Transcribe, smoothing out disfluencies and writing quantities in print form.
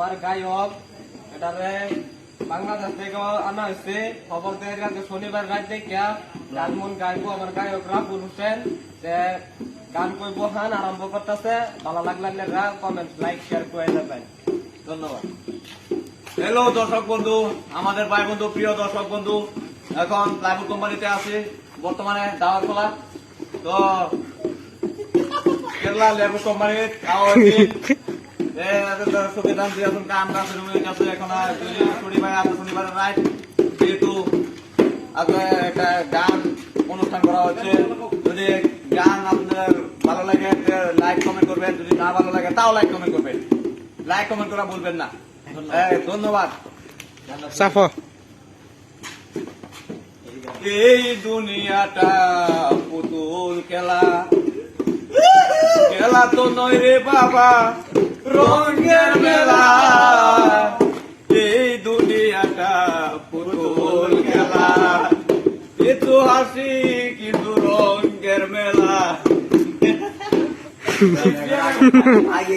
আমার গায়ক এটারে বাংলাদেশ থেকে আনা হয়েছে। খবর দেয় শনিবার রাত থেকে গান গাইবো আমার গায়ক রাফুল হোসেন। গান কইব হান আরম্ভ করতেছে। ভালো লাগলে কমেন্ট লাইক শেয়ার করে দেবেন। ধন্যবাদ। হ্যালো দর্শক বন্ধু, আমাদের ভাই বন্ধু, প্রিয় দর্শক বন্ধু, এখন প্লাইউড কোম্পানিতে আছে বর্তমানে দাওয়ার খোলা। তো কেরলা লেবু কোম্পানির সুবিধান দিয়ে এখন কাম কাছে রুমে গেছে। এখন শনিবারের রাত যেহেতু আজকে একটা গান অনুষ্ঠান করা হচ্ছে। যদি গান আপনাদের ভালো লাগে লাইক কমেন্ট করবেন, যদি না ভালো লাগে তাও লাইক কমেন্ট করবেন। লাইক কমেন্ট করা বলবেন না। ধন্যবাদ। সাফা এই দুনিয়াটা পুতুল খেলা, খেলা তো নয় রে বাবা, রঙের মেলা। এই দুনিয়াটা পুতুল খেলা, এ তো হাসি কিন্তু রঙের মেলা। আগে